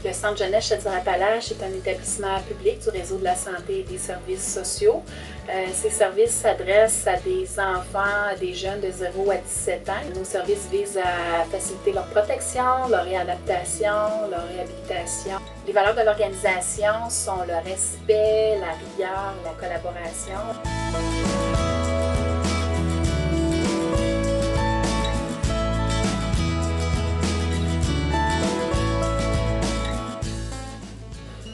Le Centre Jeunesse Chaudière-Appalaches est un établissement public du réseau de la santé et des services sociaux. Ces services s'adressent à des enfants, des jeunes de 0 à 17 ans. Nos services visent à faciliter leur protection, leur réadaptation, leur réhabilitation. Les valeurs de l'organisation sont le respect, la rigueur, la collaboration.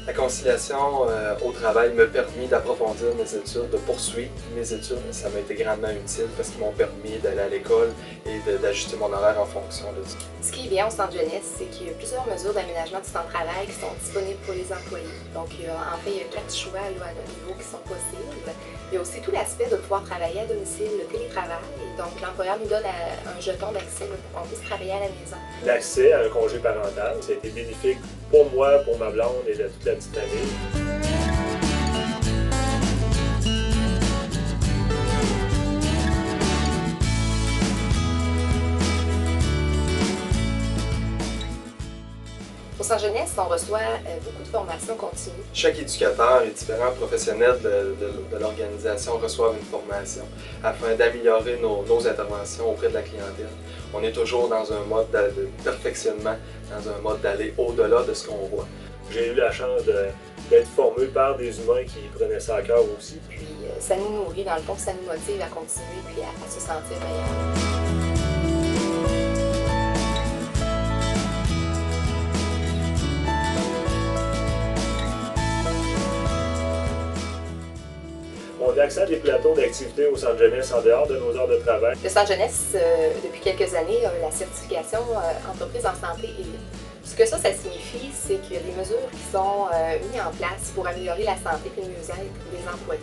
La conciliation au travail m'a permis d'approfondir mes études, de poursuivre mes études. Ça m'a été grandement utile parce qu'ils m'ont permis d'aller à l'école et d'ajuster mon horaire en fonction de ça. Ce qui est bien au Centre Jeunesse, c'est qu'il y a plusieurs mesures d'aménagement du temps de travail qui sont disponibles pour les employés. Donc, en fait, il y a 4 choix à notre niveau qui sont possibles. Il y a aussi tout l'aspect de pouvoir travailler à domicile, le télétravail. Et donc, l'employeur nous donne un jeton d'accès pour qu'on puisse travailler à la maison. L'accès à un congé parental, ça a été bénéfique pour moi, pour ma blonde et de toute la petite famille. Au Centre Jeunesse, on reçoit beaucoup de formations continues. Chaque éducateur et différents professionnels de l'organisation reçoivent une formation afin d'améliorer nos interventions auprès de la clientèle. On est toujours dans un mode de perfectionnement, dans un mode d'aller au-delà de ce qu'on voit. J'ai eu la chance d'être formé par des humains qui prenaient ça à cœur aussi. Puis ça nous nourrit, dans le fond, ça nous motive à continuer puis à se sentir meilleur. On a accès à des plateaux d'activités au Centre Jeunesse en dehors de nos heures de travail. Le Centre Jeunesse, depuis quelques années, a la certification entreprise en santé élite. Ce que ça signifie, c'est qu'il y a des mesures qui sont mises en place pour améliorer la santé et le mieux-être des employés.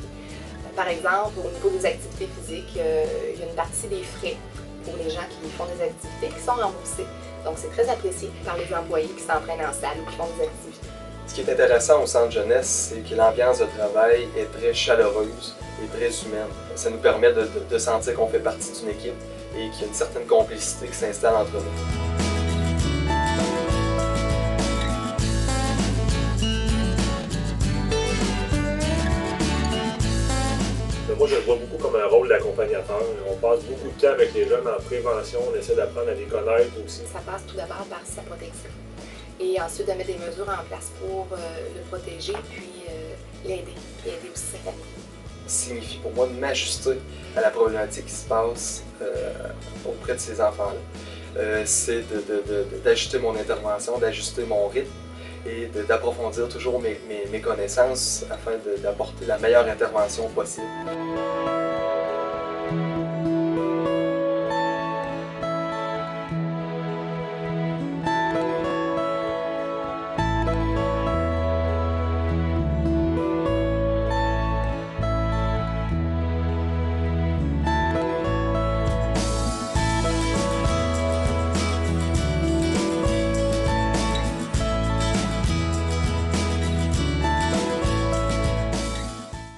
Par exemple, au niveau des activités physiques, il y a une partie des frais pour les gens qui font des activités qui sont remboursés. Donc, c'est très apprécié par les employés qui s'entraînent en salle ou qui font des activités. Ce qui est intéressant au Centre Jeunesse, c'est que l'ambiance de travail est très chaleureuse et très humaine. Ça nous permet de sentir qu'on fait partie d'une équipe et qu'il y a une certaine complicité qui s'installe entre nous. Moi, je le vois beaucoup comme un rôle d'accompagnateur. On passe beaucoup de temps avec les jeunes en prévention, on essaie d'apprendre à les connaître aussi. Ça passe tout d'abord par sa protection. Et ensuite de mettre des mesures en place pour le protéger, puis l'aider aussi sa famille. Ça signifie pour moi de m'ajuster à la problématique qui se passe auprès de ces enfants-là. C'est d'ajuster mon intervention, d'ajuster mon rythme et d'approfondir toujours mes connaissances afin d'apporter la meilleure intervention possible.